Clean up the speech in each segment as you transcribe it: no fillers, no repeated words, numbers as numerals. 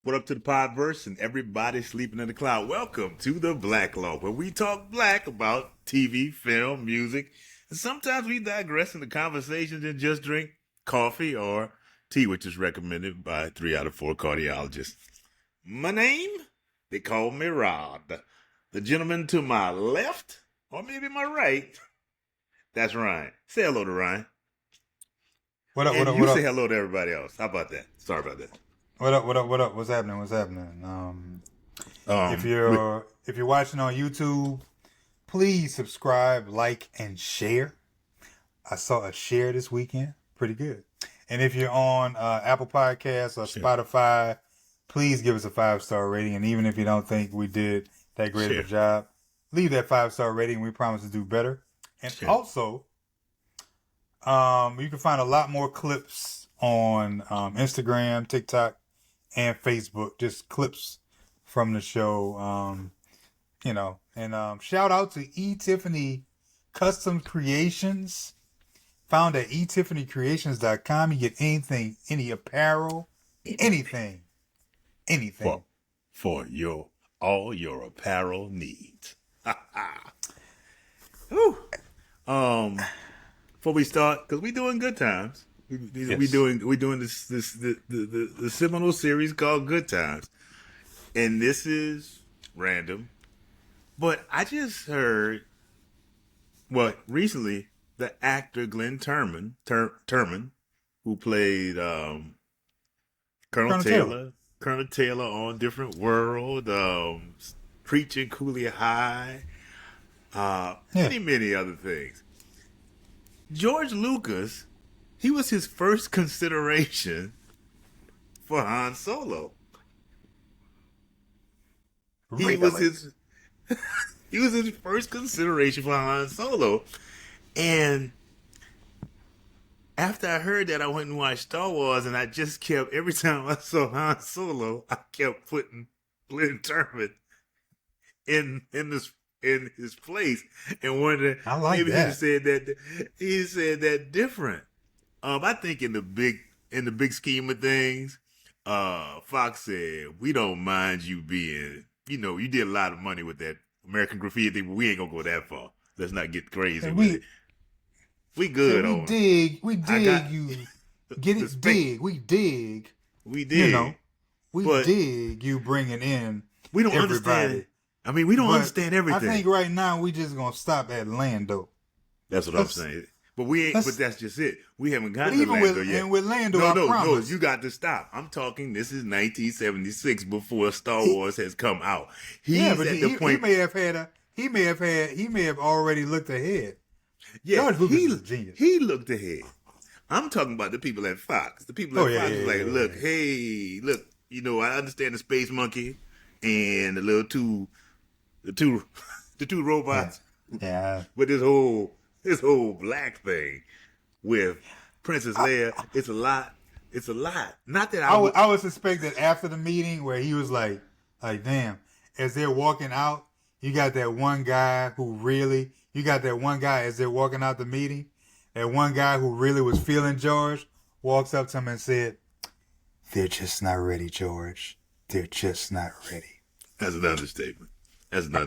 What up to the podverse and everybody sleeping in the cloud? Welcome to the Black Law, where we talk black about TV, film, music, and sometimes we digress into conversations and just drink coffee or tea, which is recommended by 3 out of 4 cardiologists. My name? They call me Rod. The gentleman to my left, or maybe my right, that's Ryan. Say hello to Ryan. What up? What And up? you What say up? hello to everybody else. How about that? Sorry about that. What up? What up? What up? What's happening? What's happening? If We, you're watching on YouTube, please subscribe, like, and share. I saw a share this weekend, pretty good. And if you're on Apple Podcasts or Share. Spotify, please give us a 5-star rating. And even if you don't think we did that great of a Share. job, leave that 5-star rating. We promise to do better. And Share. also, you can find a lot more clips on Instagram, TikTok, and Facebook. Just clips from the show. And shout out to E. Tiffany Custom Creations, found at etiffanycreations.com. You get anything, any apparel, anything. For your all your apparel needs. Whew. Before we start, because we doing good times. Yes. We doing the seminal series called Good Times, and this is random, but I just heard recently the actor Glenn Turman, who played Colonel Taylor. Colonel Taylor on Different World, Preaching Cooley High, many other things. George Lucas, he was his first consideration for Han Solo. He was his he was his first consideration for Han Solo. And after I heard that, I went and watched Star Wars, and I just kept, every time I saw Han Solo, I kept putting Glenn Turman in his place, and wondering maybe that. he said that different. I think in the big scheme of things, Fox said, we don't mind you being, you did a lot of money with that American Graffiti thing, but we ain't gonna go that far. Let's not get crazy with it. We good on we dig you. Get it, dig. We dig. We dig. We dig you bringing in we don't everybody. Understand. I mean, we don't understand everything. I think right now we just gonna stop at Lando. That's what I'm saying. But we ain't. But that's just it. We haven't gotten to Lando yet. And with Lando, no, you got to stop. I'm talking. This is 1976, before Star Wars has come out. He's at the point. He may have already looked ahead. Yeah, he looked ahead. I'm talking about the people at Fox. The people at Fox was like, look, I understand the space monkey and the two robots. Yeah. But this whole black thing with Princess Leia, it's a lot. It's a lot. Not that I would suspect that after the meeting where he was like, damn, as they're walking out, you got that one guy as they're walking out the meeting, that one guy who really was feeling George walks up to him and said, they're just not ready, George. They're just not ready. That's an understatement. Since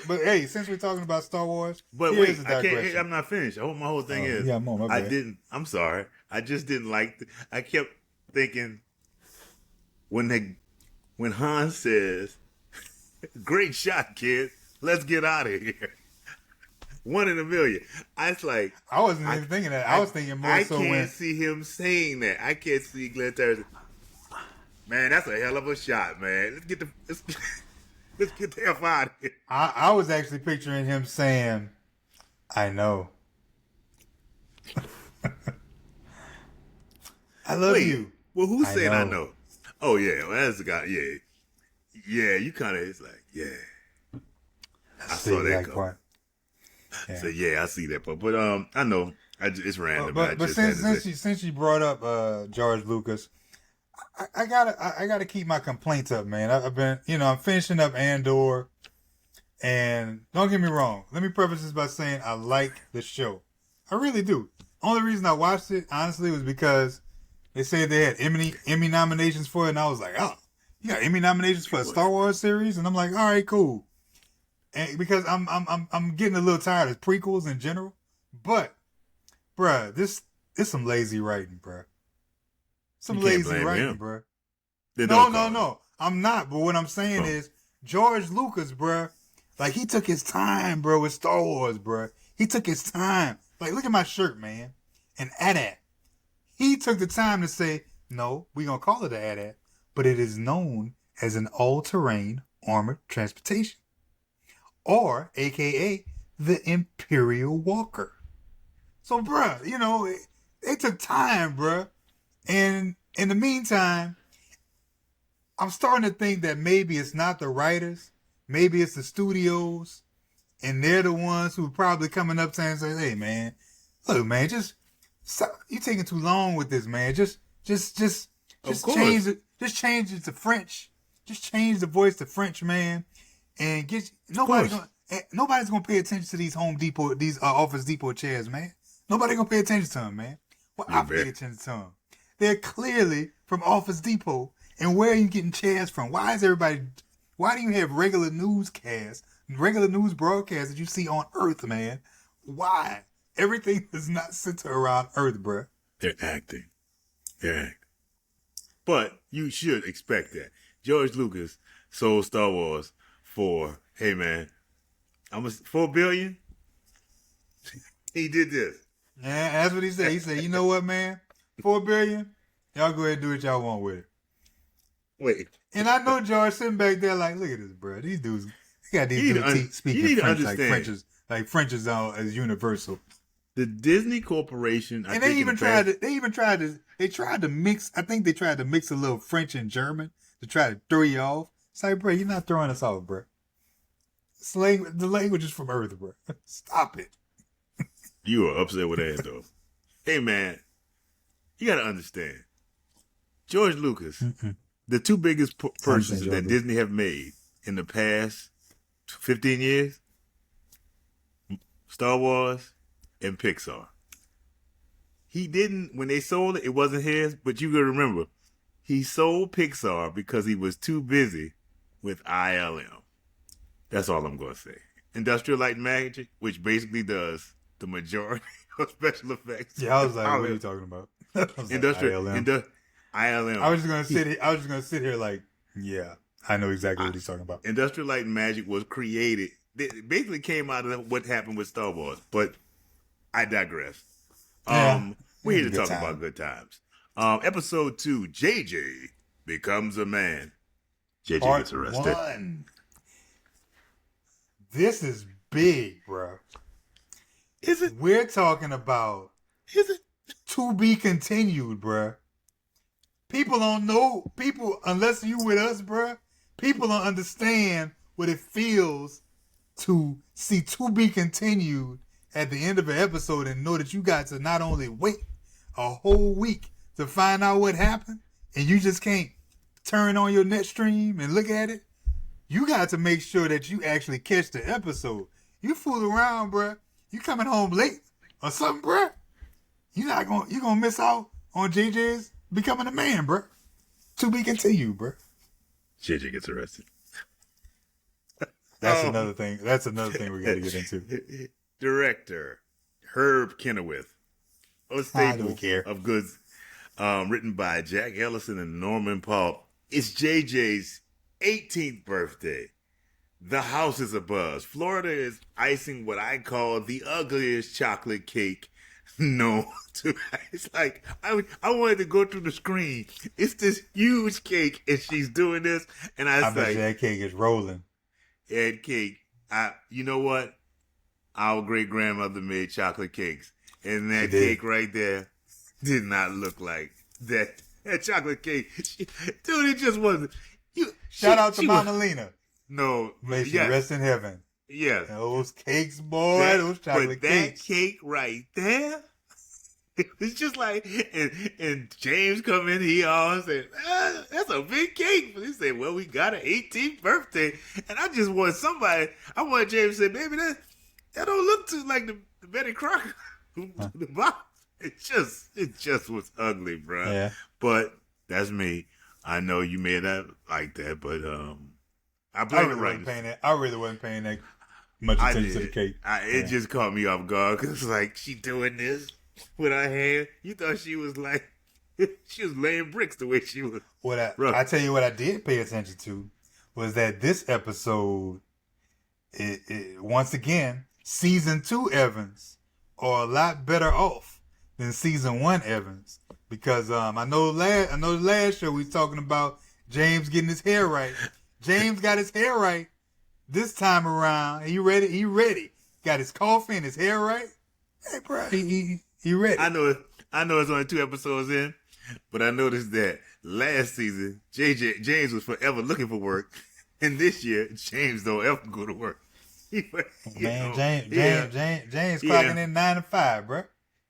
we're talking about Star Wars, but wait, I'm not finished. My whole thing is, I'm sorry. I just didn't like. I kept thinking when Han says, "Great shot, kid. Let's get out of here." 1 in a million. I wasn't even thinking that. I was thinking more so when I can't see him saying that. I can't see Glenn Turman. Man, that's a hell of a shot, man. Let's get the hell out of here. I was actually picturing him saying, I know. I love you. Well, who's saying I know? Oh, yeah. Well, that's the guy. Yeah. Yeah, you kind of, it's like, yeah. I saw that part. Yeah. So, yeah, I see that part. But I know. It's random. But since you brought up George Lucas, I gotta keep my complaints up, man. I've been, I'm finishing up Andor, and don't get me wrong. Let me preface this by saying I like the show. I really do. Only reason I watched it, honestly, was because They said they had Emmy nominations for it, and I was like, oh, you got Emmy nominations for a Star Wars series, and I'm like, all right, cool. And because I'm getting a little tired of prequels in general, but bruh, this is some lazy writing, bruh. Some You can't lazy blame writing, him. bruh. Then No, don't no, call him. no. I'm not. But what I'm saying is George Lucas, bruh. Like he took his time, bro, with Star Wars, bruh. He took his time. Like, look at my shirt, man. An AT-AT. He took the time to say, no, we're going to call it an AT-AT, but it is known as an all-terrain armored transportation. Or, AKA, the Imperial Walker. So, bruh, you know, they took time, bruh. And in the meantime, I'm starting to think that maybe it's not the writers, maybe it's the studios, and they're the ones who are probably coming up saying, "Hey, man, look, man, just stop. You taking too long with this, man. Just Of change course. it. Just change it to French. Just change the voice to French, man, and get Of course. nobody's gonna pay attention to these Home Depot, these Office Depot chairs, man. Nobody gonna pay attention to them, man. Well, You're I pay very attention to them. They're clearly from Office Depot. And where are you getting chairs from? Why is everybody? Why do you have regular newscasts, regular news broadcasts that you see on Earth, man? Why? Everything does not center around Earth, bruh. they're acting. They're acting. But you should expect that. George Lucas sold Star Wars for, hey man, almost $4 billion. He did this. Yeah, that's what he said. He said, you know what, man? $4 billion. Y'all go ahead and do what y'all want with it. Wait. And I know George sitting back there like, look at this, bro. These dudes, they got these You need dudes to you speaking need to French understand. like French is as universal. The Disney Corporation, I And think they tried to mix. I think they tried to mix a little French and German to try to throw you off. It's like, bro, you're not throwing us off, bro. The language is from Earth, bro. Stop it. You are upset with that, though. Hey, man, you got to understand. George Lucas, the two biggest purchases that Disney have made in the past 15 years, Star Wars and Pixar. He didn't, when they sold it, it wasn't his, but you got to remember, he sold Pixar because he was too busy with ILM. That's all I'm going to say. Industrial Light and Magic, which basically does the majority of special effects. Yeah, I was like, what are you talking about? Industrial ILM. ILM. I was just gonna sit here like, yeah, I know exactly what he's talking about. Industrial Light and Magic was created. It basically came out of what happened with Star Wars, but I digress. We're here to talk about good times. Episode 2, JJ becomes a man. JJ Part gets arrested. 1. This is big, bro. Is it? We're talking about Is it? to be continued, bruh. People don't know. People, unless you with us, bruh, people don't understand what it feels to see to be continued at the end of an episode and know that you got to not only wait a whole week to find out what happened and you just can't turn on your net stream and look at it. You got to make sure that you actually catch the episode. You fool around, bruh. You coming home late or something, bruh. You gonna miss out on JJ's becoming a man, bruh. To be continued, bruh. JJ gets arrested. That's another thing. That's another thing we got to get into. Director Herb Kennewick, a staple of goods, written by Jack Ellison and Norman Paul. It's JJ's 18th birthday. The house is abuzz. Florida is icing what I call the ugliest chocolate cake known to. It's like I wanted to go through the screen. It's this huge cake, and she's doing this, and I bet that cake is rolling. That cake. You know what? Our great grandmother made chocolate cakes, and that cake right there did not look like that. That chocolate cake, dude, it just wasn't. Shout out to Mama Lena. No, may she rest in heaven. Yes, those cakes, boy, those chocolate cakes. That cake right there. It's just like, and James come in, he all said, that's a big cake. He said, well, we got an 18th birthday. And I just want I want James to say, baby, that don't look too like the Betty Crocker. The box. It just was ugly, bro. Yeah. But that's me. I know you may not like that, but I I blame the really wasn't writers. paying that. I really wasn't paying that much I attention to the did. cake. It just caught me off guard because it's like she doing this with her hand. You thought she was like she was laying bricks the way she was. I tell you what I did pay attention to was that this episode, once again, season 2 Evans are a lot better off than season 1 Evans because I know the last show we was talking about James getting his hair right. James got his hair right this time around. He ready. He ready. Got his coffee and his hair right. Hey, bro, he ready. I know it's only 2 episodes in, but I noticed that last season James was forever looking for work, and this year James don't ever go to work. James clocking in 9 to 5, bro.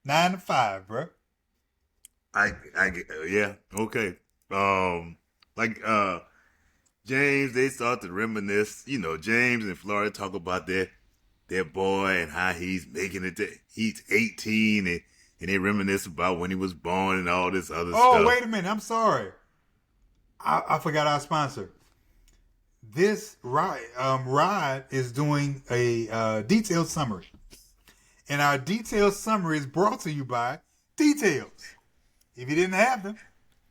9 to 5, bro. Yeah, okay. James, they start to reminisce. You know, James and Florida talk about their boy and how he's making it. He's 18 and they reminisce about when he was born and all this other stuff. Oh, wait a minute. I'm sorry. I forgot our sponsor. This ride is doing a detailed summary. And our detailed summary is brought to you by Details. If you didn't have them,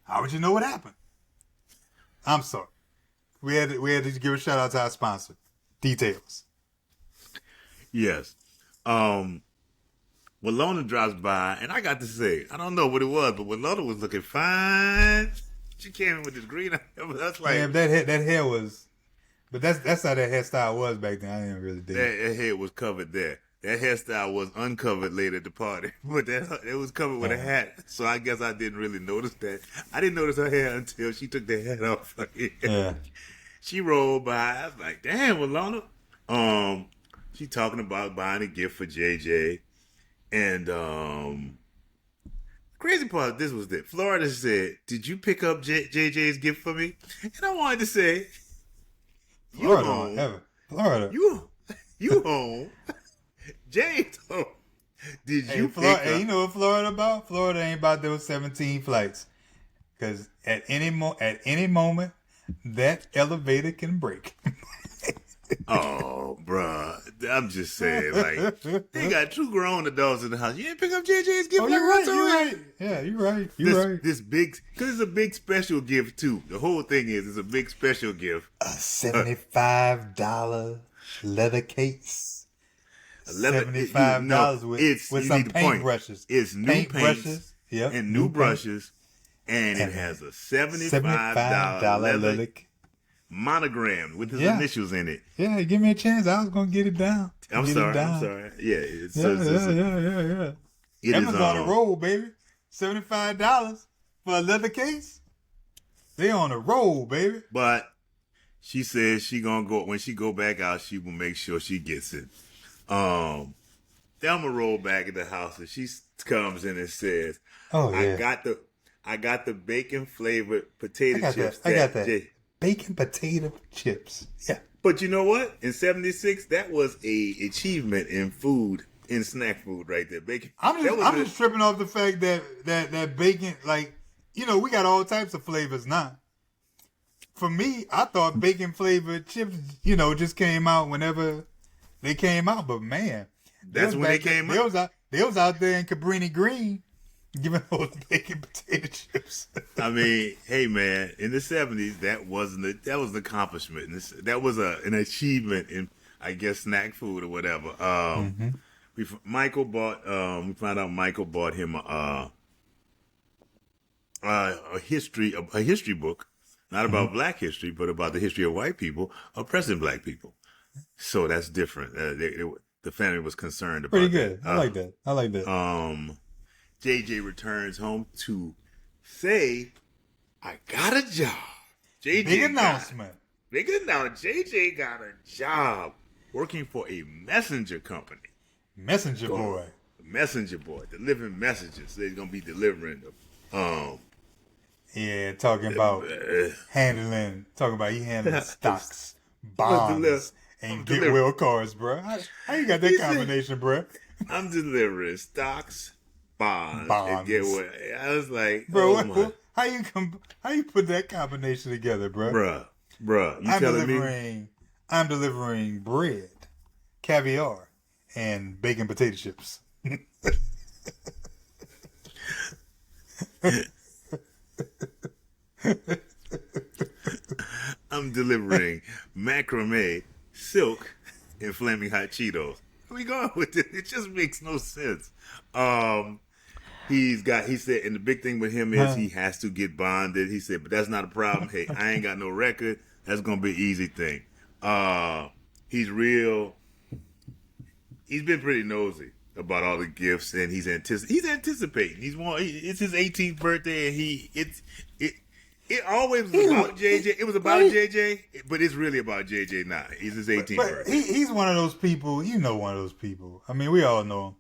how would you know what happened? I'm sorry. We had to give a shout out to our sponsor, Details. Yes. Walona drops by, and I got to say, I don't know what it was, but Walona was looking fine. She came in with this green hair. That's like, yeah, that hair was, but that's how that hairstyle was back then. I didn't really dig it. that hair was covered there. That hairstyle was uncovered later at the party, but it was covered with a hat. So I guess I didn't really notice that. I didn't notice her hair until she took the hat off. Yeah. She rolled by. I was like, damn, Walona. She talking about buying a gift for JJ. And crazy part of this was that Florida said, did you pick up JJ's gift for me? And I wanted to say, Florida, Florida. You home. James home. Did you pick up? Hey, you know what Florida about? Florida ain't about those 17 flights. Because at any moment, that elevator can break. Oh, bruh. I'm just saying, like, they got 2 grown adults in the house. You didn't pick up JJ's gift? Oh, you're right. Yeah, you're right. Right. This big, because it's a big special gift, too. The whole thing is, it's a big special gift. A $75 leather case. $75 with some paint brushes. It's new paint brushes, yep, and new brushes, and it has a $75 leather monogram with his initials in it. Yeah, give me a chance. I was gonna get it down. I'm sorry. Yeah, Yeah. Amazon on the roll, baby. $75 for a leather case. They on the roll, baby. But she says she gonna go when she go back out. She will make sure she gets it. Thelma rolled back in the house and she comes in and says, "Oh yeah, I got the bacon flavored potato chips. I got that. Bacon potato chips. Yeah. But you know what? In '76, that was a achievement in food, in snack food, right there. Bacon. I'm just tripping off the fact that bacon, like, you know, we got all types of flavors now. For me, I thought bacon flavored chips, you know, just came out whenever they came out. But man, that's when they came out. They was out there in Cabrini Green giving those bacon potato chips. I mean, hey man, in the '70s, that was an accomplishment. That was an achievement in, I guess, snack food or whatever. We found out Michael bought him a history book, not about Black history, but about the history of white people oppressing Black people. So that's different. The family was concerned about. Pretty good. That. I like that. JJ returns home to say, I got a job. Big announcement. JJ got a job working for a messenger company. Messenger boy, delivering messages. They're gonna be delivering them. Talking about he handling stocks, bonds, and get well cars, bro. How you got that combination, bro? I'm delivering stocks, bonds, and get well. I was like, bro, how you put that combination together, bruh? Bruh, you I'm telling me? delivering bread, caviar, and bacon potato chips. I'm delivering macrame, silk, and flaming hot Cheetos. Where we going with this? It just makes no sense. Um, he said, and the big thing with him is he has to get bonded. He said, but that's not a problem. Hey, I ain't got no record. That's gonna be an easy thing. He's real. He's been pretty nosy about all the gifts, and he's anticipating. It's his 18th birthday, and it always was about JJ. It was about JJ, but it's really about JJ now. He's his 18th birthday. He's one of those people. You know, one of those people. I mean, we all know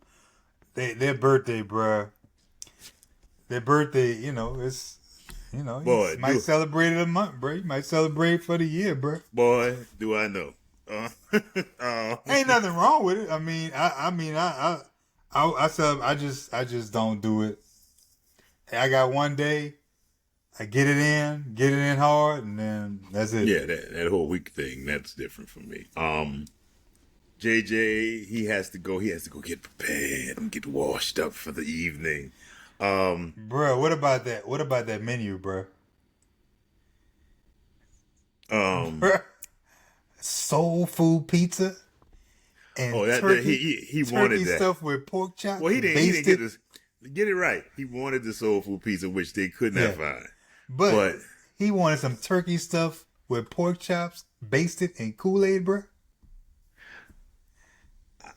him. Their birthday, bruh. Their birthday, it's Boy, he might celebrate it a month, bro. You might celebrate for the year, bro. Boy, do I know. Ain't nothing wrong with it. I mean, I just don't do it. Hey, I got one day. I get it in hard, and then that's it. Yeah, that whole week thing, that's different for me. JJ, he has to go get prepared and get washed up for the evening. Bruh, what about that menu, bruh? Bruh, soul food pizza and he wanted that stuff with pork chops. Well, he didn't get this. Get it right. He wanted the soul food pizza, which they could not find. But he wanted some turkey stuff with pork chops, basted in Kool-Aid, bruh.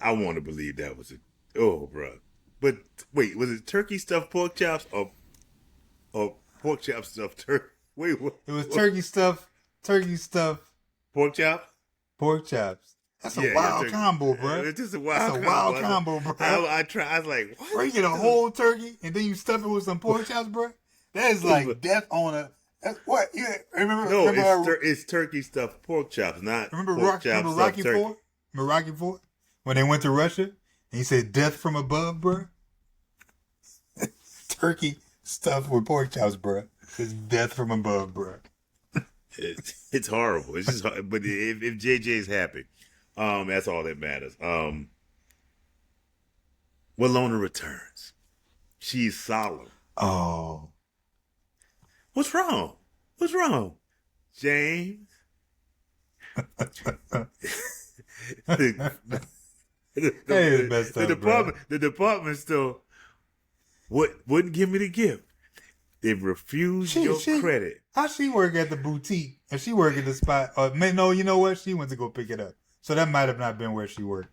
I want to believe that was it. Oh, bro. But wait, was it turkey stuffed pork chops or pork chop stuffed turkey? Wait, what? It was turkey stuffed pork chops. Pork chops. That's a wild combo, bro. It's just a wild combo, bro. I was like, what? Bro, you get a whole turkey and then you stuff it with some pork chops, bro. That is like death on a. What? Yeah, it's turkey stuffed pork chops, not remember pork chops. Remember Rocky Ford? Remember Rocky Ford when they went to Russia and he said death from above, bro. Turkey stuffed with pork chops, bro. It's death from above, bro. It's horrible. It's just, but if JJ's happy, that's all that matters. Walona returns. She's solemn. Oh. What's wrong? James? The department store wouldn't give me the gift. They refused your credit. How she work at the boutique and she work at the spot? No, you know what? She went to go pick it up. So that might have not been where she worked.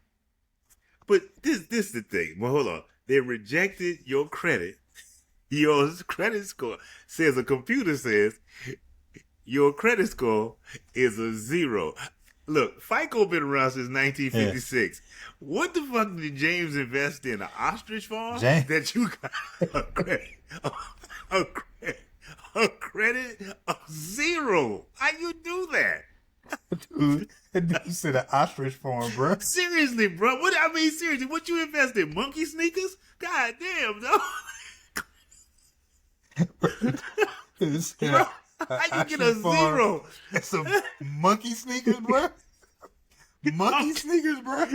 But this is the thing. Well, hold on. They rejected your credit. Your credit score says, a computer says, your credit score is a 0. Look, FICO been around since 1956. Yeah. What the fuck did James invest in? An ostrich farm? That you got a credit of 0. How you do that? Dude, you said an ostrich farm, bro. Seriously, bro. Seriously, what you invest in? Monkey sneakers? God damn, no. Bro, how you get a 0? Some monkey sneakers, bro. Monkey sneakers, bro.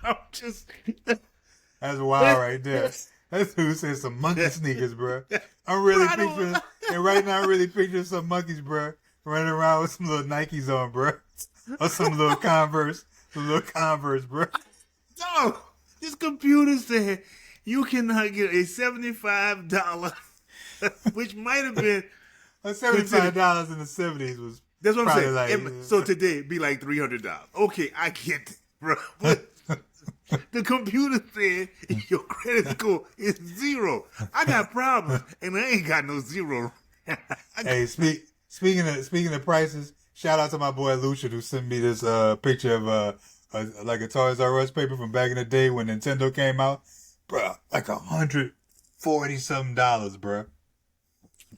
I'm just. That's wild right there. That's who said some monkey sneakers, bro. I'm really picturing, and right now I'm really picturing some monkeys, bro, running around with some little Nikes on, bro, or some little Converse, bro. No, this computer said you cannot get a $75. Which might have been $75 in the 70s was. That's what I'm saying. So today it'd be like $300. Okay, I get it, bro. But the computer said your credit score is 0. I got problems, and I ain't got no 0. Hey, speaking of prices, shout out to my boy Lucian who sent me this picture of like a Toys R Us paper from back in the day when Nintendo came out, bro. Like $140 something, bro.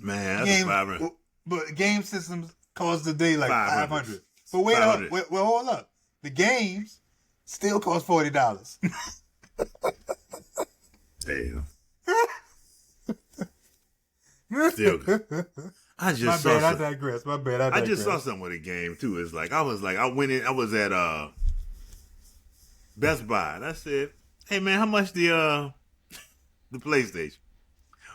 Man, that's vibrant. But game systems cost the day like $500. But wait up, hold up. The games still cost $40. Damn. Still good. I just My saw bad. I some, digress. My bad. I I digress. just saw something with the game too. It's like I went in. I was at Best Buy, and I said, "Hey man, how much the PlayStation?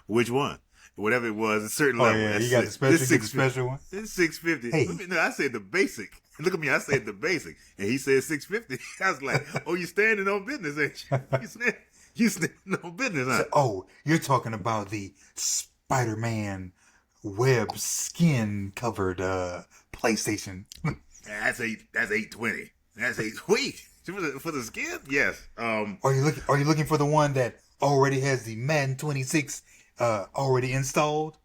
Which one? Whatever it was, a certain Oh level. yeah, That's you got the special. this Get the 650. special one. This 650. Hey. No, I said the basic. Look at me. I said the basic, and he said 650. I was like, "Oh, you standing on business, ain't you? You standing on business, huh?" So, oh, you're talking about the Spider-Man web skin covered PlayStation. That's 820. That's 8. Wait, for the skin? Yes. Are you looking for the one that already has the Madden 26 already installed?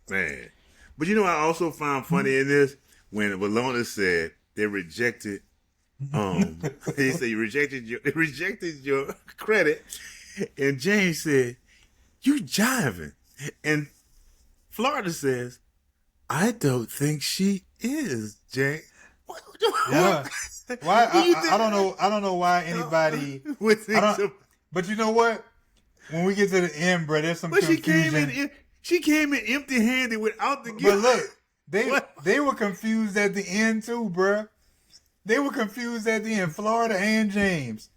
Man. But you know what I also found funny in this? When Walona said they rejected he said you rejected your credit. And James said, "You jiving." And Florida says, "I don't think she is, James." What? Yeah. Why? I don't know. I don't know why anybody. Would think so. But you know what? When we get to the end, bro, there's some But confusion. she came in empty-handed without the gift. But look, What? they were confused at the end too, bruh. They were confused at the end. Florida and James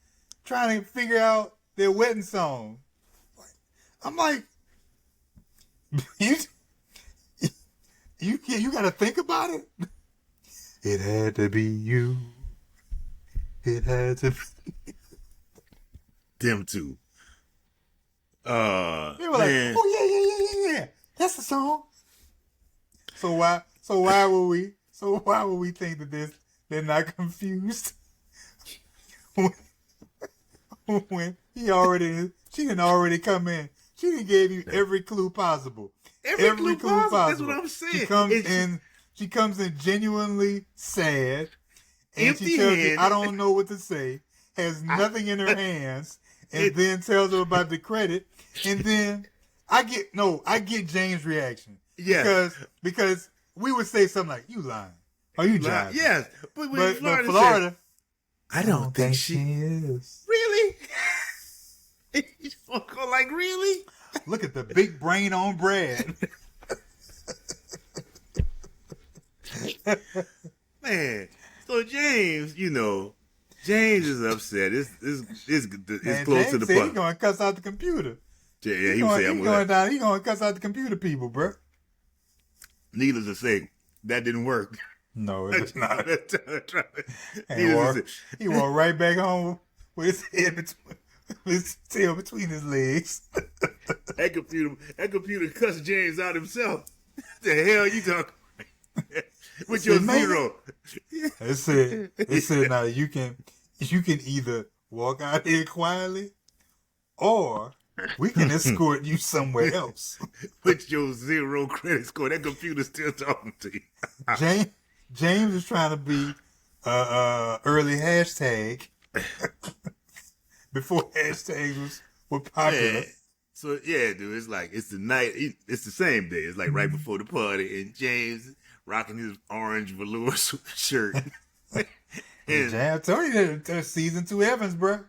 trying to figure out their wedding song. I'm like, you got to think about it. It had to be you. It had to be. Them two. They were Man. like, oh yeah. That's the song. So why would we think that they're not confused? when she didn't already come in. She done gave you every clue possible. Every clue possible. That's what I'm saying. She comes in genuinely sad. And she tells Empty-handed. you, I don't know what to say. Has nothing in her hands. And then tells her about the credit. And then I get James' reaction. Yes. Because we would say something like, "You lying. Are you lying?" Yes. But when But Florida said, I don't think she is. really? You just want to go like, really? Look at the big brain on bread. Man. So James, James is upset. It's And close James to the said point. he gonna cuss out the computer. Yeah, he would say, "I'm going." He gonna cuss out the computer people, bro. Needless to say, that didn't work. No, it's not. Needless to say, He walked right back home with his tail between his legs. that computer cussed James out himself. The hell you talking? With your zero. It said now you can either walk out here quietly, or we can escort you somewhere else. With your 0 credit score, that computer's still talking to you. James is trying to be early hashtag before hashtags were popular. Man. So yeah, dude, it's like it's the night. It's the same day. It's like right before the party, and James rocking his orange velour shirt. James, I told you that season 2 Evans, bro.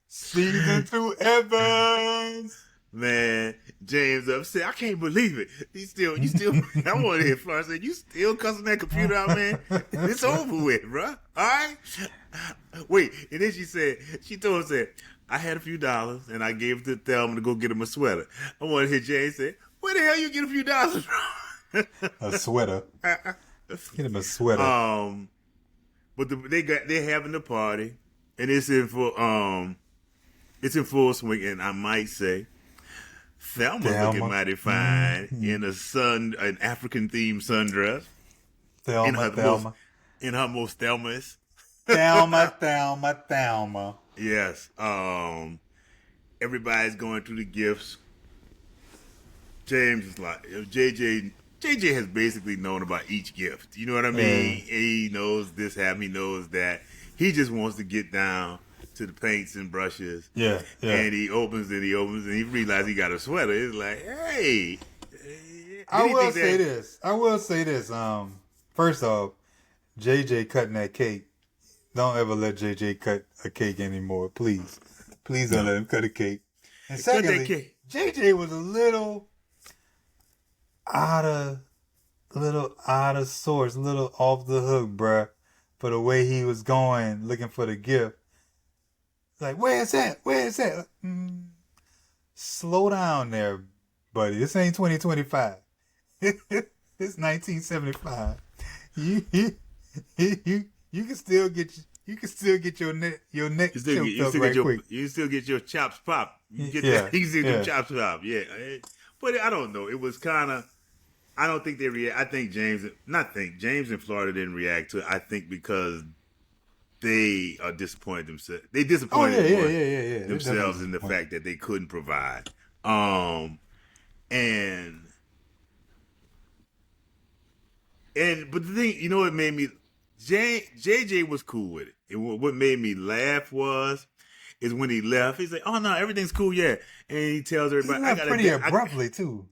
Season 2 Evans. Man, James upset. I can't believe it. You still. I want to hear Florence say, "You still cussing that computer out, man? It's over with, bro. All right." Wait, and then she told him, "I had a few dollars and I gave it to Thelma to go get him a sweater." I want to hear James say, "Where the hell you get a few dollars from?" A sweater. Get him a sweater. But they're having the party, and it's in full swing, and I might say, Thelma's looking mighty fine in an African themed sundress. Thelma. In her most Thelma's. Thelma. Yes. Everybody's going through the gifts. James is like, JJ has basically known about each gift. You know what I mean? He knows this happened. He knows that. He just wants to get down to the paints and brushes. Yeah. And he opens and he realizes he got a sweater. It's like, hey. I will say this. First off, JJ cutting that cake. Don't ever let JJ cut a cake anymore, please. Please don't let him cut a cake. And secondly, JJ was a little out of, little out of sorts, a little off the hook, bruh, for the way he was going, looking for the gift. Like, where's that? Where's that? Like, slow down there, buddy. This ain't 2025. It's 1975. You you you can still get your neck choked up right quick. You can still get your chops popped. You get Yeah, that. You can still get yeah. your chops popped. Yeah, but I don't know. It was kind of. I don't think they react. I think James and Florida didn't react to it. I think because they are disappointed themselves. They Oh yeah, disappointed yeah, more yeah, yeah, yeah. They're themselves definitely in the disappointed. fact that they couldn't provide. And but the thing, what made me JJ was cool with it. What made me laugh is when he left. He's like, "Oh no, everything's cool, yeah." And he tells He everybody, left pretty abruptly too.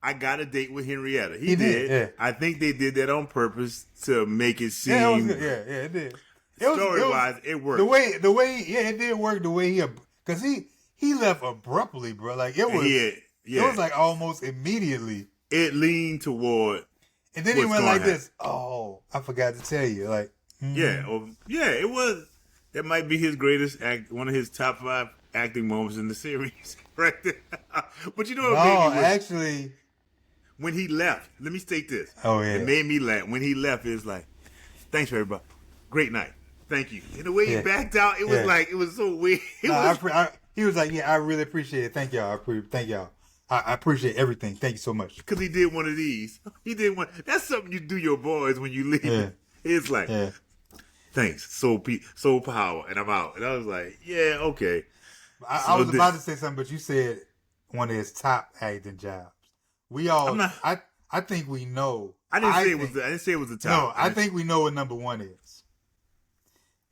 I got a date with Henrietta." He He did, did. yeah. I think they did that on purpose to make it Yeah, it was seem good. Yeah, yeah, it did. story wise, it worked. Yeah, it did work the way because he left abruptly, bro. Like it And was, it was like almost immediately. leaned toward And then he what's went gonna like happen. this. Oh, I forgot to tell you. Like, It was. That might be his greatest act, one of his top 5 acting moments in the series, right there. But you know what no, made me actually, when he left. Let me state this. Oh, yeah. It made me laugh when he left. It was like, "Thanks for everybody. Great night. Thank you." And the way he Yeah. backed out, it was Yeah. like it was so weird. It nah, was he was like, yeah, I really appreciate it. Thank y'all. Thank y'all. I appreciate everything. Thank you so much. because he did one of these. He did one. That's something you do your boys when you leave. Yeah. It's like, Yeah. "Thanks, soul power," and I'm out. And I was like, "Yeah, okay." I was about to say something, but you said one of his top acting jobs. We all, I'm not- I think we know. I didn't say it was the top. No, I think we know what number one is.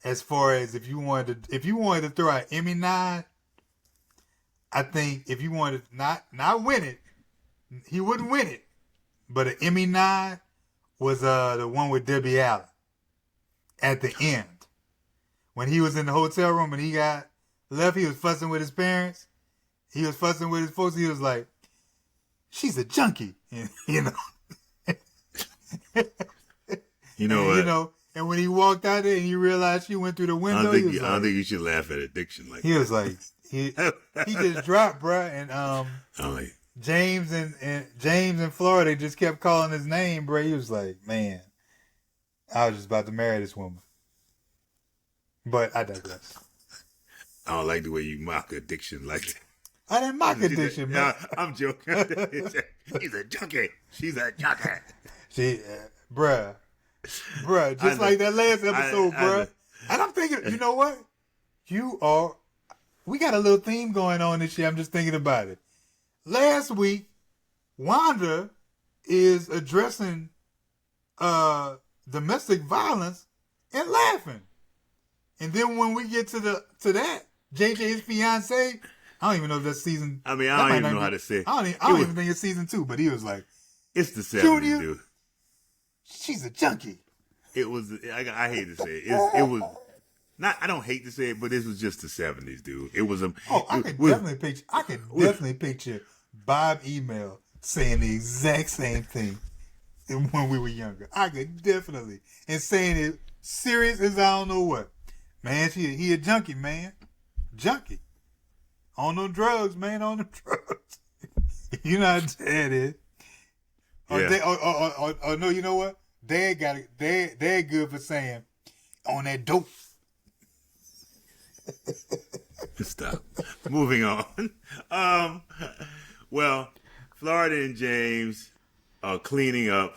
As far as if you wanted to throw out Emmy nod, I think if you wanted to not win it, he wouldn't win it. But an Emmy nod was the one with Debbie Allen at the end. When he was in the hotel room and he got left, he was fussing with his parents. He was fussing with his folks. He was like, "She's a junkie," you know. You know and, what? And when he walked out there and he realized she went through the I window, don't think you should laugh at addiction like he was like, he just dropped, bruh. And I'm like, James and Florida just kept calling his name, bruh. He was like, "Man, I was just about to marry this woman." But I digress. I don't like the way you mock addiction like that. I didn't mock addiction, man. I'm joking. He's a junkie. She's a junkie. She, bruh, just like that last episode, bruh. And I'm thinking, you know what? We got a little theme going on this year. I'm just thinking about it. Last week, Wanda is addressing domestic violence and laughing. And then when we get to that, JJ's fiance, I don't even know if that's season. I mean, I don't even know how to say it. I don't even think it's season 2, but he was like, It's the 70s, Junior, dude. she's a junkie. It was, I hate to say it. It was, not, I don't hate to say it, but this was just the 70s, dude. It was a. I could definitely picture Bob email saying the exact same thing when we were younger. I could definitely, and saying it serious as I don't know what. Man, he a junkie, man. Junkie. On them drugs, man, on them drugs. You know how dad is. Yeah. Or no, you know what? Dad good for saying on that dope. Stop. Moving on. Well, Florida and James are cleaning up.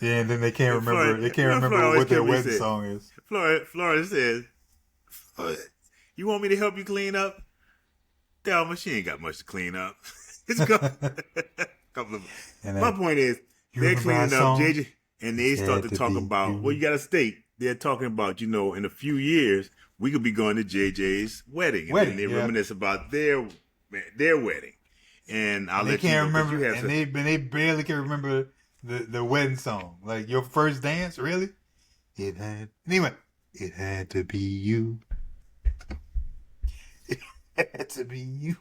Yeah, and then they can't remember. They can't remember Florida what their always wedding said. song is. Florida says, "You want me to help you clean up?" Thelma, she ain't got much to clean up. It's a couple of. My point is, they're cleaning up, JJ, and they start to talk about. Well, you got to state they're talking about. In a few years, we could be going to JJ's wedding, and then they reminisce about their wedding. And I'll let you know. Remember, and they barely can remember the wedding song. Like your first dance, really? It had to be you. It had to be you.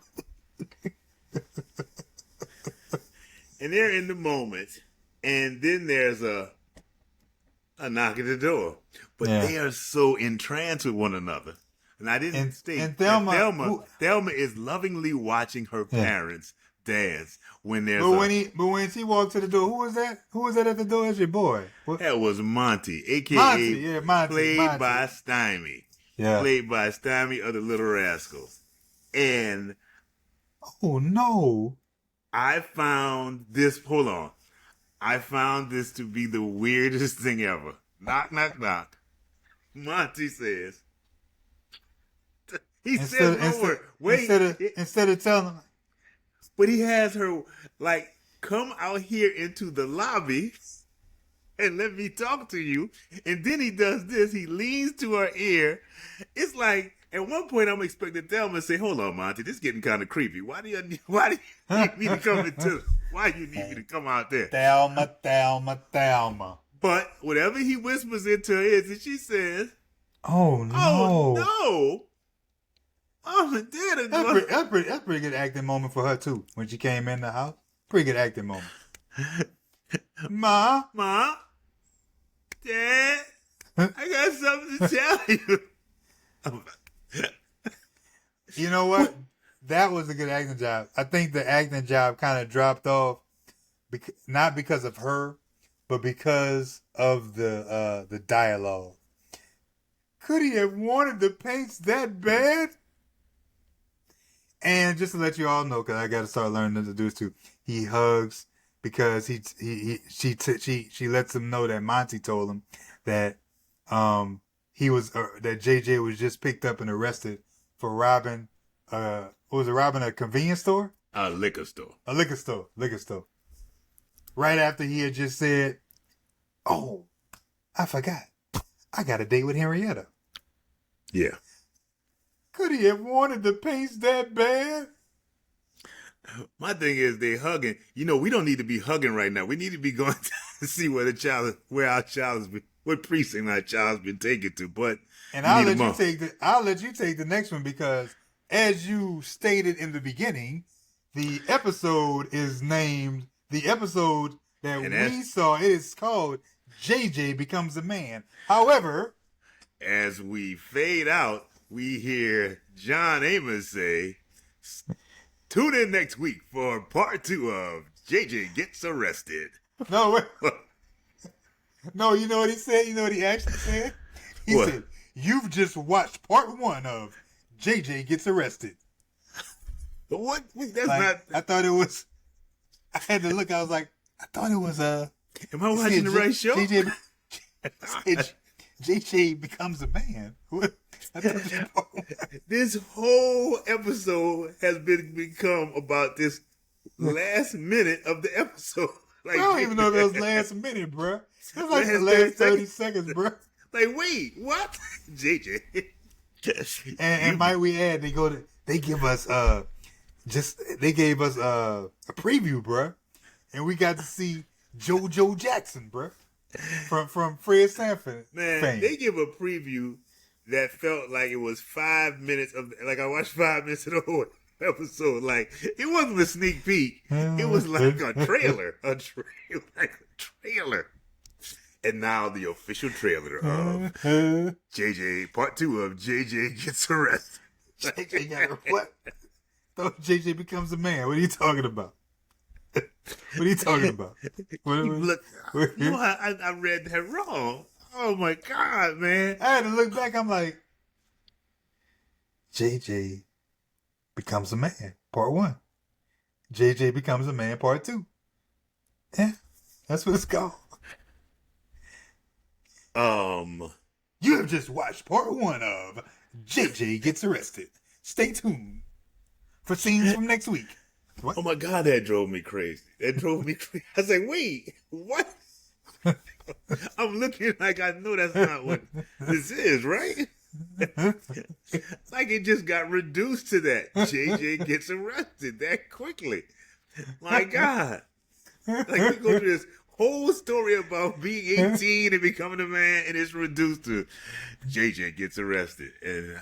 and they're in the moment, and then there's a knock at the door. But Yeah. they are so entranced with one another. And I didn't state And that Thelma, Thelma is lovingly watching her parents dance when there's but when she walked to the door, who was that? Who was that at the door? It's your boy. What? that was Monty, aka Monty, played by Stymie. Yeah. Played by Stymie of the Little Rascals. And oh no. I found this to be the weirdest thing ever. Knock, knock, knock. Monty says, says no word. Wait. Instead of telling him. But he has her, like, come out here into the lobby and let me talk to you. And then he does this. He leans to her ear. It's like, at one point, I'm expecting Thelma to say, hold on, Monty, this is getting kind of creepy. Why do you need me to come why do you need me to come out there? Thelma. But whatever he whispers into her ears, and she says, oh no. Oh no. Mom and Dad are going. That's a pretty good acting moment for her too. When she came in the house, pretty good acting moment. Ma, Dad, I got something to tell you. You know what? That was a good acting job. I think the acting job kind of dropped off, not because of her, but because of the dialogue. Could he have wanted the paints that bad? And just to let you all know, because I got to start learning to do this too, he hugs because she lets him know that Monty told him that that JJ was just picked up and arrested for robbing robbing a convenience store? A liquor store. Liquor store. Right after he had just said, "Oh, I forgot. I got a date with Henrietta." Yeah. Could he have wanted the paints that bad? My thing is they hugging. You know, we don't need to be hugging right now. We need to be going to see what precinct our child's been taken to. But and I'll let you take the next one because, as you stated in the beginning, the episode that we saw is called JJ Becomes a Man. However, as we fade out, we hear John Amos say, tune in next week for part 2 of JJ Gets Arrested. No, wait. No, you know what he said? You know what he actually said? He said, you've just watched part 1 of JJ Gets Arrested. What? That's like, not... I thought it was... I had to look. I was like, I thought it was... Am I watching the right show? JJ Becomes a Man. What? This whole episode has become about this last minute of the episode. Like, I don't even know if it was last minute, bro. It was like the last 30 seconds, bro. Like, wait, what? JJ. And might we add, they gave us a preview, bro, and we got to see JoJo Jackson, bro, from Fred Sanford. Man, fame. They give a preview that felt like it was 5 minutes of, like I watched 5 minutes of the whole episode. Like, it wasn't a sneak peek. It was like a trailer. Like a trailer. And now the official trailer of JJ, part 2 of JJ Gets Arrested. JJ got what? Thought JJ Becomes a Man. What are you talking about? What are you talking about? Look, I read that wrong. Oh my God, man. I had to look back. I'm like, JJ Becomes a Man, part 1. JJ Becomes a Man, part 2. Yeah, that's what it's called. You have just watched part 1 of JJ Gets Arrested. Stay tuned for scenes from next week. What? Oh my God, that drove me crazy. I was like, wait, what? I'm looking like I know that's not what this is, right? Like it just got reduced to that. JJ Gets Arrested that quickly. My God. Like we go through this whole story about being 18 and becoming a man, and it's reduced to JJ Gets Arrested. And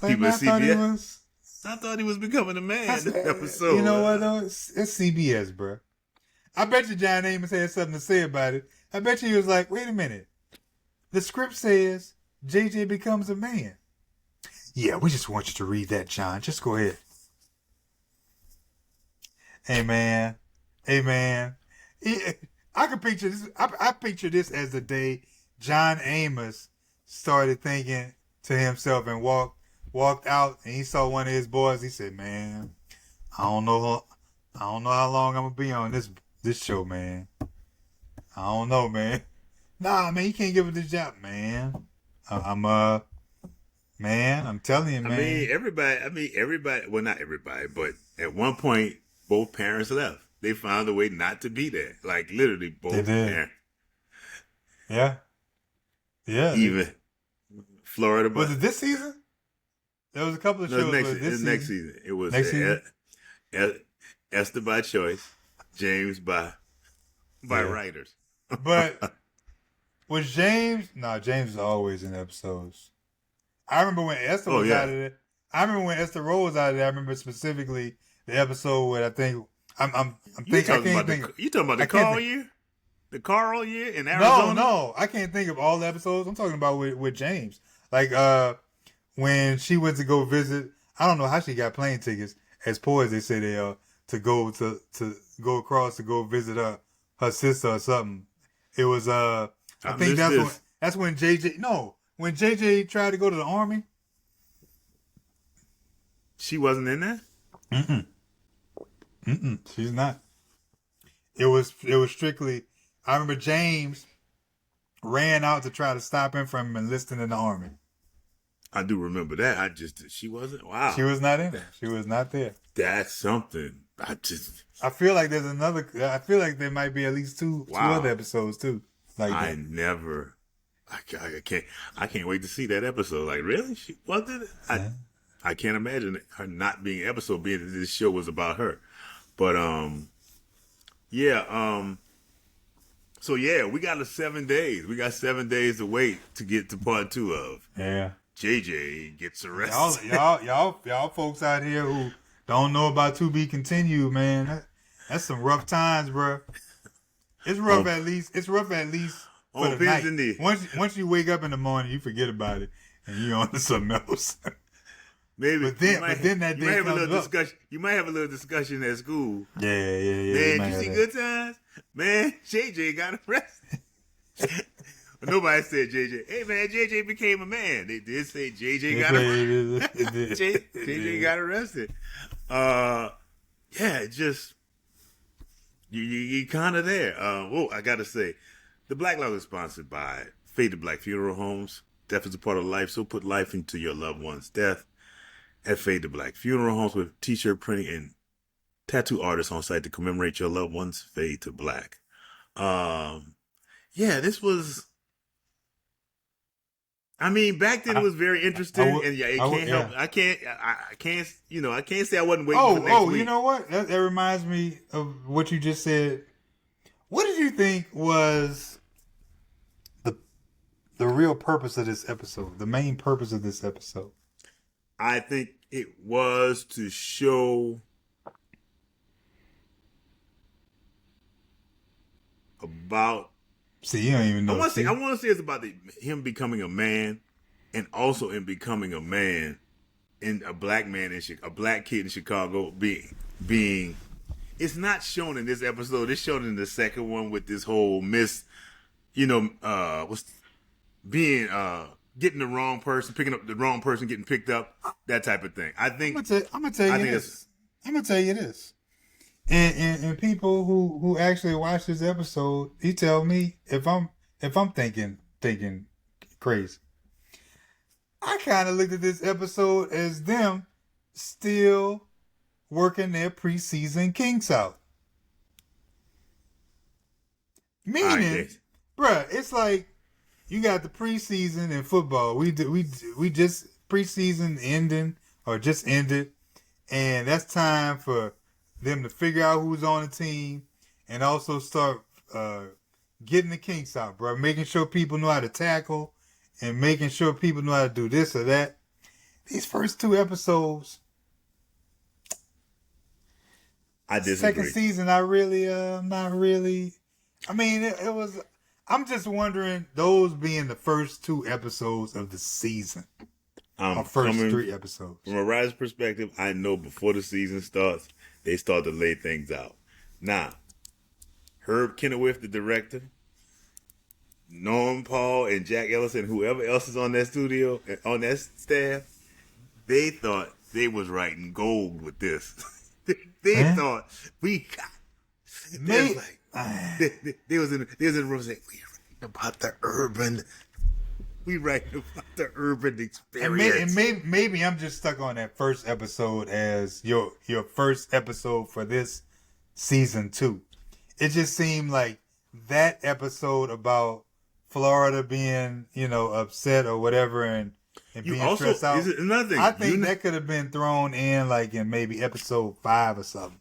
people at CBS, I thought he was becoming a man in the episode. You know what though? It's CBS, bro. I bet you John Amos had something to say about it. I bet you he was like, wait a minute. The script says JJ becomes a man. Yeah, we just want you to read that, John. Just go ahead. Hey, man. Hey, man. I can picture this. I picture this as the day John Amos started thinking to himself and walked out and he saw one of his boys. He said, "Man, I don't know how long I'm gonna be on this show, man. I don't know, man. Nah, man, you can't give it this job, man. Man, I'm telling you, man. Everybody. Well, not everybody, but at one point, both parents left. They found a way not to be there. Like literally, both parents. Yeah. Yeah. Even Florida. Was it this season? There was a couple of shows. Next season. It was Esther by choice, James by writers. But was James? No, James is always in episodes. I remember when Esther was out of it. I remember when Esther Rowe was out of there. I remember specifically the episode where I think you talking about the Carl year? The Carl year in Arizona? No, I can't think of all the episodes. I'm talking about with James. Like when she went to go visit. I don't know how she got plane tickets. As poor as they say they are, to go go across to go visit her sister or something. It was I think that's when JJ. No, when JJ tried to go to the army. She wasn't in there? She's not. It was strictly. I remember James ran out to try to stop him from enlisting in the army. I do remember that. She wasn't. Wow. She was not in there. She was not there. That's something. I feel like there's another. I feel like there might be at least two other episodes too. Like I can't wait to see that episode. Like really, she wasn't. I can't imagine her not being an episode, being that this show was about her. But so yeah, we got 7 days. We got 7 days to wait to get to part 2 of. Yeah. JJ gets arrested. Y'all folks out here who don't know about To Be Continued, man. That's some rough times, bro. It's rough at least. It's rough at least for the night. Once you wake up in the morning, you forget about it and you on to something else. Maybe, but then that day comes up. You might have a little discussion at school. Yeah. Man, you see Good Times? Man, JJ got arrested. But nobody said JJ. Hey man, JJ became a man. They did say JJ got arrested. JJ got arrested. Yeah, just you kind of there. I gotta say, the Black Log is sponsored by Faded Black Funeral Homes. Death is a part of life, so put life into your loved one's death. At Fade to Black Funeral Homes with t-shirt printing and tattoo artists on site to commemorate your loved ones. Fade to Black. This was. I mean, back then it was very interesting, I can't say I wasn't waiting for next week. You know what? That reminds me of what you just said. What did you think was the real purpose of this episode? The main purpose of this episode? I think it was to show about. See, you don't even know. I want to say it's about him becoming a man, and also in becoming a man, and a black man a black kid in Chicago being. It's not shown in this episode. It's shown in the second one with this whole getting the wrong person, picking up the wrong person, getting picked up, that type of thing. I think I'm gonna tell you this. And people who actually watch this episode, you tell me if I'm thinking crazy. I kind of looked at this episode as them still working their preseason kinks out. Meaning, bruh, it's like you got the preseason in football. We just preseason ending or just ended, and that's time for them to figure out who's on the team and also start getting the kinks out, bro. Making sure people know how to tackle and making sure people know how to do this or that. These first 2 episodes, I Second disagree. season, I really, not really. I mean, it was. I'm just wondering, those being the first 2 episodes of the season, or I'm first coming 3 episodes. from a writer's perspective. I know before the season starts, they start to lay things out. Now, Herb Kennewiff, the director, Norm Paul, and Jack Ellison, whoever else is on that studio, on that staff, they thought they was writing gold with this. They Man, thought we got. They was me. like, they was in the room saying, "We writing about the urban. We writing about the urban experience." Maybe I'm just stuck on that first episode as your first episode for this season 2. It just seemed like that episode about Florida being, upset or whatever, and You being also stressed out. is it another thing. I think that could have been thrown in like in maybe episode 5 or something.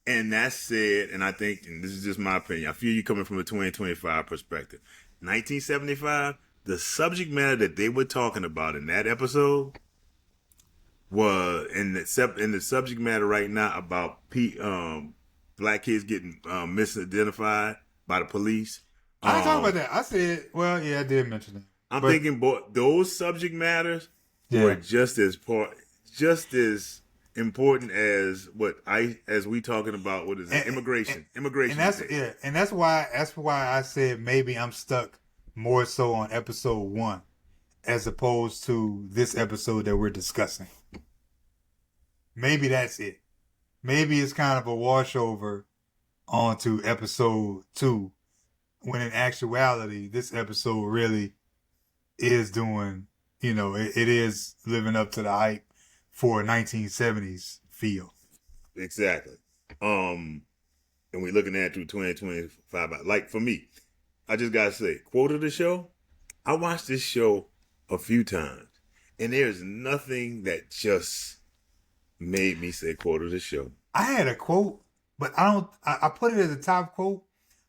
And that said, and I think, and this is just my opinion, I feel you coming from a 2025 perspective. 1975, the subject matter that they were talking about in that episode was in the subject matter right now about black kids getting misidentified by the police. I didn't talk about Um, that. I said, well, yeah, I did mention that, I'm but thinking, boy, those subject matters were yeah, just as important as as we talking about what is it, immigration, and that's today. yeah, and that's why I said maybe I'm stuck more so on episode 1 as opposed to this episode that we're discussing. Maybe that's it. Maybe it's kind of a washover onto episode 2, when in actuality this episode really is doing, it is living up to the hype for a 1970s feel. Exactly. And we're looking at through 2025. Like for me, I just gotta say, quote of the show. I watched this show a few times, and there's nothing that just made me say quote of the show. I had a quote, but I put it as a top quote,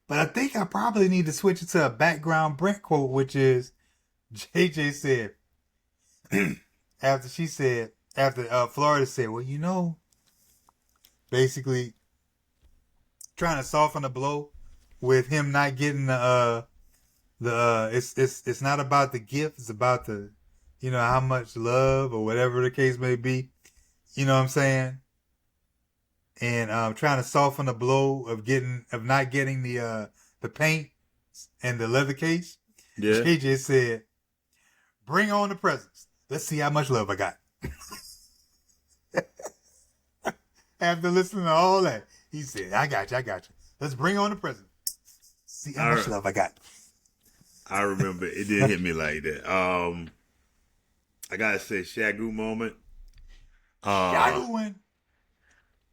but I think I probably need to switch it to a background Brent quote, which is JJ said, after Florida said, well, basically trying to soften the blow with him not getting it's not about the gift, it's about the, how much love or whatever the case may be. You know what I'm saying? And trying to soften the blow of not getting the paint and the leather case. Yeah. JJ said, "Bring on the presents. Let's see how much love I got." After listening to all that, he said, I got you. Let's bring on the present. See how much love I got." I remember it didn't hit me like that. I gotta say, Shagoo moment. Shagooing.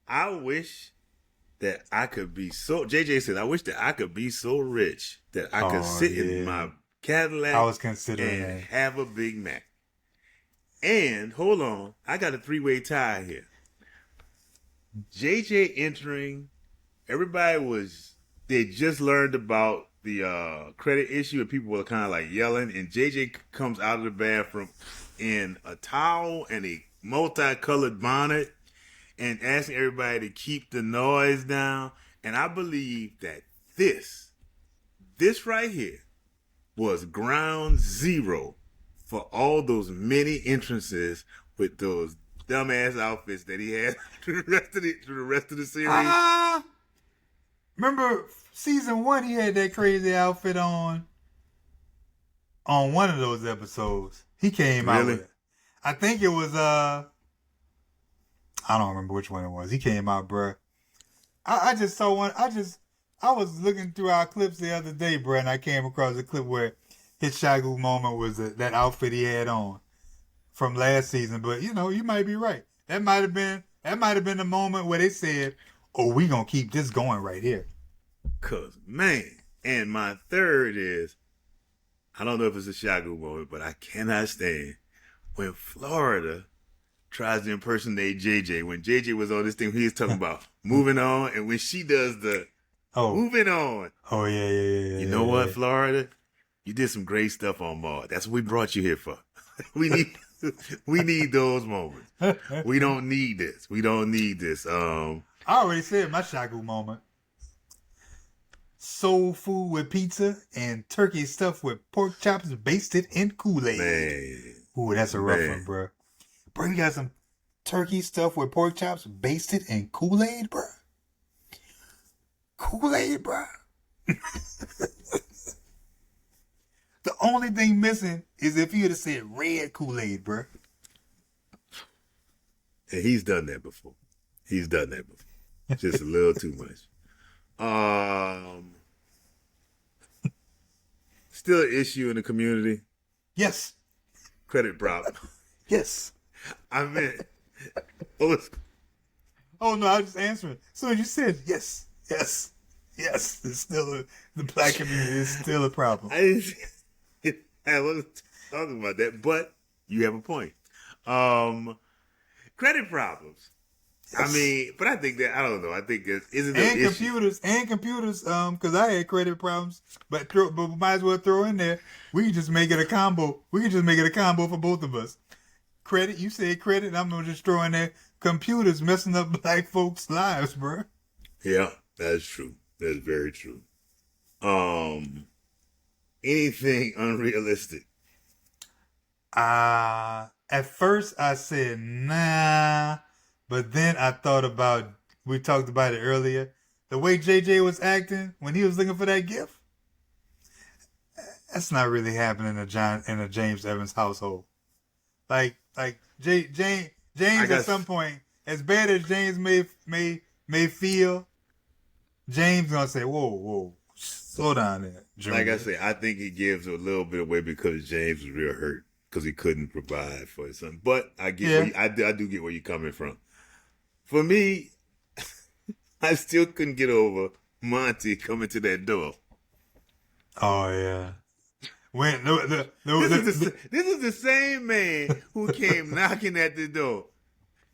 I wish that I could be so. JJ said, "I wish that I could be so rich that I could sit in my Cadillac I was considering and that. have a Big Mac." And hold on, I got a 3-way tie here. JJ entering, they just learned about the credit issue, and people were kind of like yelling. And JJ comes out of the bathroom in a towel and a multicolored bonnet, and asking everybody to keep the noise down. And I believe that this right here was ground zero for all those many entrances with those dumbass outfits that he had through the rest of the series. Remember season 1, he had that crazy outfit on one of those episodes. He came out with it. I think it was I don't remember which one it was. He came out, bruh. I just saw one. I was looking through our clips the other day, bruh, and I came across a clip where his Shagoo moment was that outfit he had on from last season. But you might be right. That might have been the moment where they said, "Oh, we gonna keep this going right here." 'Cause man, and my third is, I don't know if it's a Shagoo moment, but I cannot stand when Florida tries to impersonate JJ. When JJ was on this thing, he was talking about moving on, and when she does the moving on. Oh yeah. You know what, Florida? You did some great stuff on Mars. That's what we brought you here for. we need those moments. We don't need this. I already said my shagu moment. Soul food with pizza and turkey stuffed with pork chops basted in Kool-Aid. Man, Ooh, that's a rough man. one, bro. Bro, you got some turkey stuffed with pork chops basted in Kool-Aid, bro? Kool-Aid, bro? The only thing missing is if you would have said red Kool-Aid, bro. And he's done that before. He's done that before. Just a little too much. Still an issue in the community. Yes. Credit problem. Yes. I meant, what Oh, no, I was just answering. So you said yes. Yes. Yes. It's still the black community is still a problem. I wasn't talking about that, but you have a point. Credit problems. Yes. I mean, but I think that, I don't know. I think that isn't And an computers, because I had credit problems, but we might as well throw in there. We can just make it a combo. We can just make it a combo for both of us. Credit, you said credit, I'm gonna just throw in there computers messing up black folks' lives, bro. Yeah, that's true. That's very true. Anything unrealistic? At first I said nah, but then I thought about, we talked about it earlier, the way JJ was acting when he was looking for that gift. That's not really happening in a James Evans household. Like James at some point, as bad as James may feel, James gonna say, whoa, slow down there, Junior. Like I said, I think he gives a little bit away because James was real hurt because he couldn't provide for his son. But I get, I do get where you're coming from. For me, I still couldn't get over Monty coming to that door. Oh yeah. When This is the same man who came knocking at the door.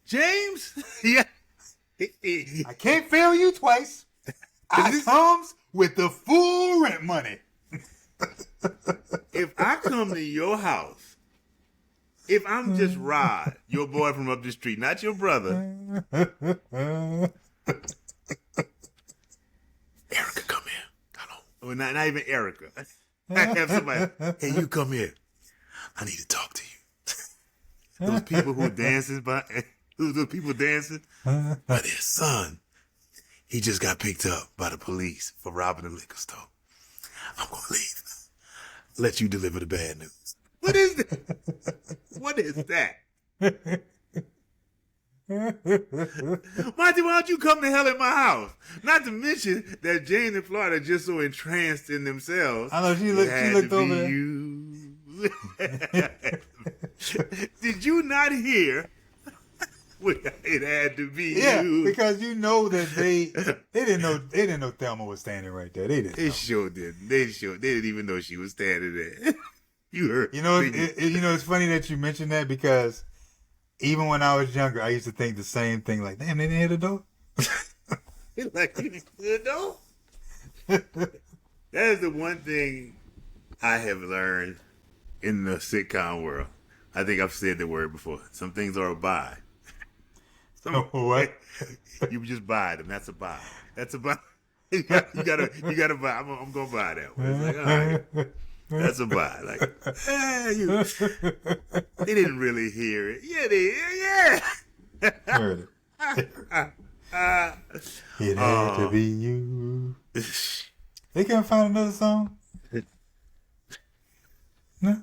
James, yeah. I can't fail you twice. I comes with the full rent money. If I come to your house, if I'm just Rod, your boy from up the street, not your brother. Erica, come here. Hello. Well, not even Erica. I have somebody. Hey, you come here. I need to talk to you. Those people who are dancing those people dancing, but their son, he just got picked up by the police for robbing the liquor store. I'm gonna leave. Let you deliver the bad news. What is that? What is that? Monty, why don't you come to hell in my house? Not to mention that Jane and Florida are just so entranced in themselves. I know she looked over there. Did you not hear? It had to be you. Because you know that they didn't know Thelma was standing right there. They didn't. They sure didn't. They didn't even know she was standing there. You heard. You know, it's funny that you mentioned that because even when I was younger, I used to think the same thing. Like, damn, they didn't hit the door. Like, you know? That is the one thing I have learned in the sitcom world. I think I've said the word before. Some things are a buy. What? You just buy them. That's a buy. That's a buy. You gotta buy. I'm gonna buy that one. It's like, all right. That's a buy. Like, they didn't really hear it. Yeah, Heard it. It had to be you. They can't find another song? No?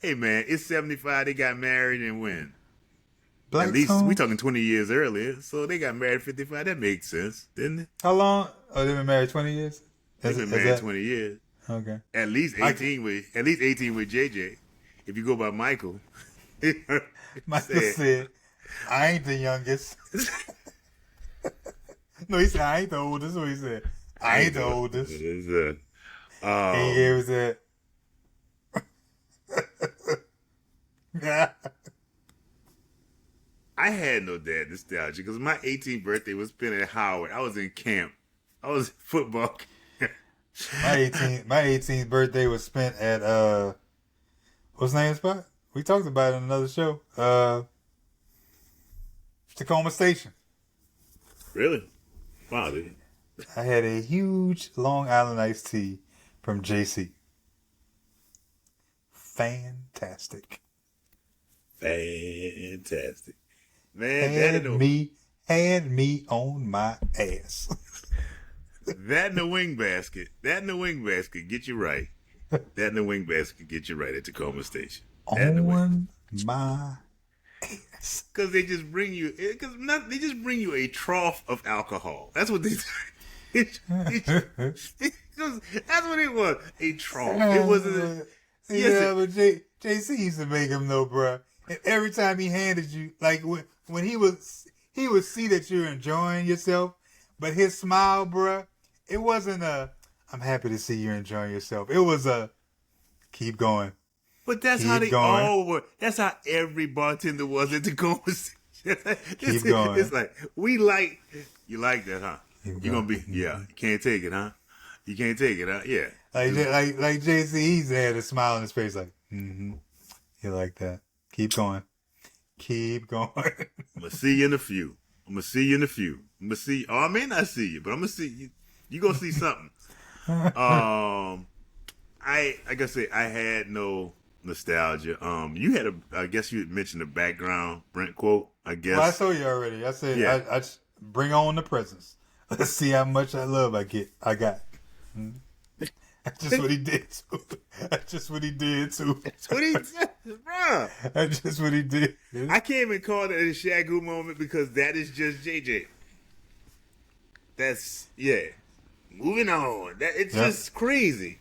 Hey, man, it's 75. They got married and when? Black At least song? we talking 20 years earlier. So they got married 55. That makes sense, didn't it? How long? Oh, they've been married 20 years? They've been married 20 years. Okay. At least 18 with JJ. If you go by Michael. Michael said, I ain't the youngest. No, he said, I ain't the oldest. That's what he said. I ain't the oldest. And he gave us that. I had no dad nostalgia because my 18th birthday was spent at Howard. I was in camp. I was in football camp. My 18th birthday was spent at what's the name of the spot? We talked about it in another show. Tacoma Station. Really? Wow, dude. I had a huge Long Island iced tea from JC. Fantastic. Fantastic. Man, Had me on my ass. that in the wing basket. That in the wing basket get you right. That in the wing basket get you right at Tacoma Station. That in the wing. On my ass. Because they just bring you. Because they just bring you a trough of alcohol. That's what they. That's what it was. A trough. It wasn't. Yeah, but JC used to make him know, bruh. And every time he handed you, like when he would see that you're enjoying yourself, but his smile, bruh, it wasn't I'm happy to see you enjoying yourself. It was keep going. But that's how they all were. That's how every bartender was at the Tacoma. Keep going. It's like you like that, huh? You're gonna be, yeah. You can't take it, huh? You can't take it, huh? Yeah. Like JC, he's had a smile on his face, like, you like that. Keep going. Keep going. I'm gonna see you in a few. I'm gonna see you in a few. I'm gonna see. Oh, I may not see you, but I'm gonna see you. You gonna see something. Like I said, I had no nostalgia. You had I guess you had mentioned the background Brent quote. I guess. Well, I told you already. I said, yeah. I just bring on the presents. Let's see how much I got. That's just what he did too. That's just what he did too. That's what he did, bro. That's just what he did. I can't even call that a Shagoo moment because that is just JJ. That's Moving on. It's just crazy.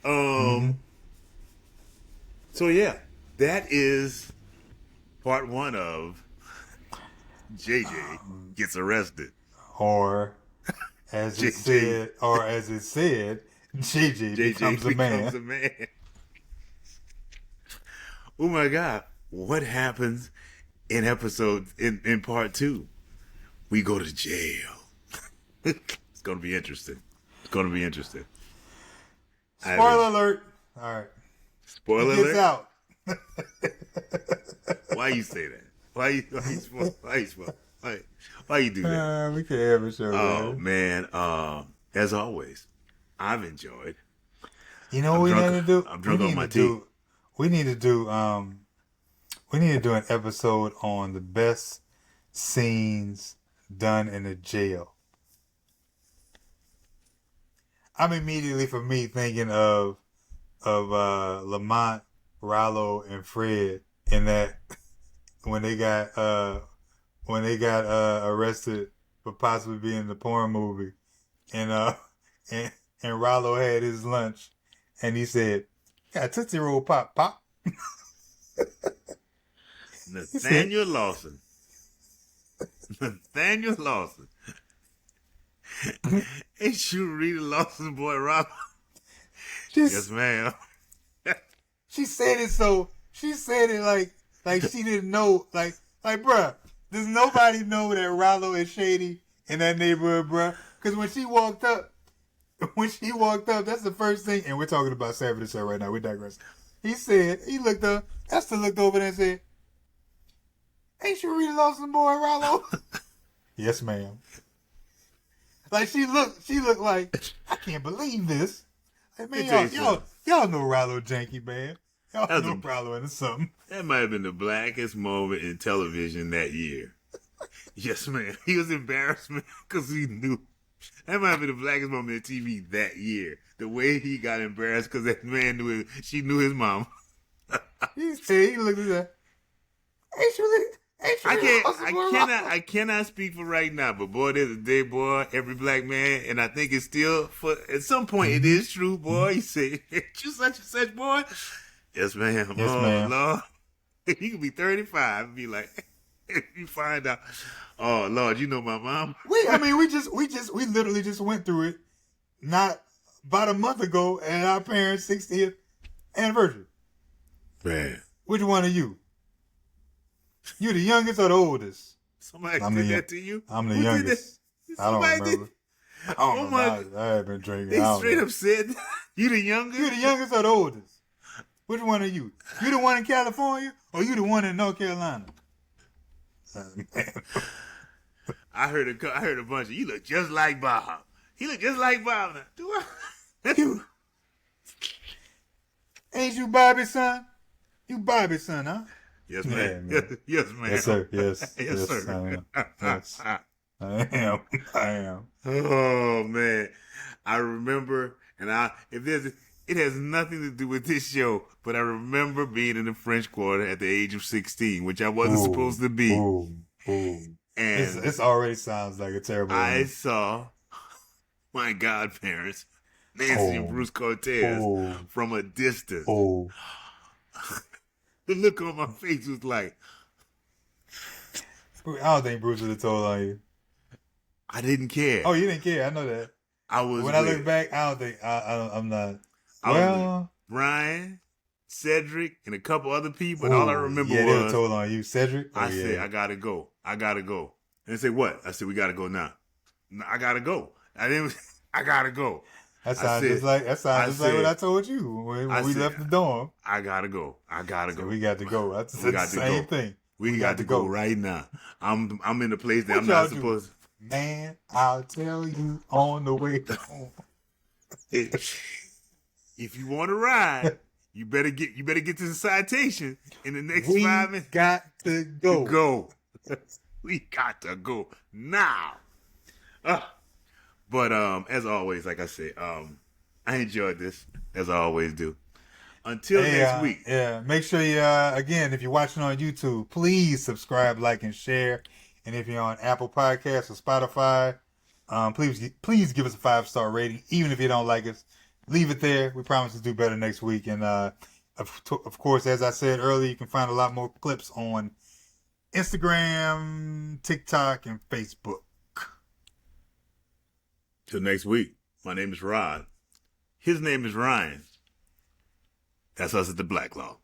So yeah, that is part 1 of JJ gets arrested. Or as it said, JJ becomes a man. Oh my God. What happens in part 2? We go to jail. It's gonna be interesting. Spoiler alert. All right. Spoiler alert. Gets out. Why you say that? Why you do that? We can't have a show. Oh man. As always, I've enjoyed. You know what we need to do? I'm drunk on my tea. We need to do an episode on the best scenes done in a jail. I'm immediately, for me, thinking of Lamont, Rollo, and Fred in that when they got arrested for possibly being in the porn movie, and Rollo had his lunch, and he said, "Yeah, Tootsie Roll pop." Nathaniel Lawson. Ain't you Rita Lawson, boy, Rob? Yes, ma'am. She said it so. She said it like she didn't know. Like, bruh, does nobody know that Rollo is shady in that neighborhood, bruh? Because when she walked up, that's the first thing. And we're talking about Savage Show right now. We digress. He looked up. Esther looked over there and said, "Ain't you Rita Lawson, boy, Rollo?" Yes, ma'am. Like she looked like, I can't believe this. Like, man, y'all know Rollo janky, man. Y'all know Rollo into something. That might have been the blackest moment in television that year. Yes, man. He was embarrassed because he knew. That might have been the blackest moment in TV that year. The way he got embarrassed because that man she knew his mom. He looked at that. I cannot speak for right now, but boy, there's a day, boy, every black man, and I think it's still at some point it is true, boy. You say, "You such and such, boy." Yes, ma'am. Yes, ma'am. Lord, you could be 35 and be like, you find out, oh Lord, you know my mom. We literally just went through it, not about a month ago, at our parents' 60th anniversary. Man, which one are you? You the youngest or the oldest? Somebody did that to you? I'm the youngest. I don't remember. I don't remember. I haven't been drinking. They straight up said, you the youngest? You the youngest or the oldest? Which one are you? You the one in California or you the one in North Carolina? I heard a bunch of, you look just like Bob. He look just like Bob. Now. Do I? You ain't you Bobby's son? You Bobby's son, huh? Yes, Yeah, man. man. Yes, man. Yes, sir. Yes. Yes, I sir. am. Yes. I am. I am. Oh man, I remember, and it has nothing to do with this show, but I remember being in the French Quarter at the age of 16, which I wasn't supposed to be, Ooh. and This already sounds like a terrible I ending. saw my godparents, Nancy and Bruce Cortez, from a distance. Oh. The look on my face was like, I don't think Bruce would have told on you. I didn't care. Oh, you didn't care. I know that. I was. When I look back, I don't think I'm not. I was Well, with Ryan, Cedric, and a couple other people, and all I remember they was told on you, Cedric. I said, I gotta go. I gotta go. And they said, what? I said, we gotta go now. No, I gotta go. I didn't. I gotta go. That sounds just like what I told you when we left the dorm. I gotta go. I gotta go. We got to go. That's the same thing. We got to go right now. I'm in a place that What I'm not y'all supposed to. Man, I'll tell you on the way home. If you want to ride, you better get to the citation in the next 5 minutes. Got to go. We got to go now. But as always, like I said, I enjoyed this as I always do. Until next week. Yeah, make sure you again, if you're watching on YouTube, please subscribe, like, and share. And if you're on Apple Podcasts or Spotify, please give us a 5-star rating, even if you don't like us. Leave it there. We promise to do better next week. And of course, as I said earlier, you can find a lot more clips on Instagram, TikTok, and Facebook. Till next week. My name is Rod. His name is Ryan. That's us at the Black Law.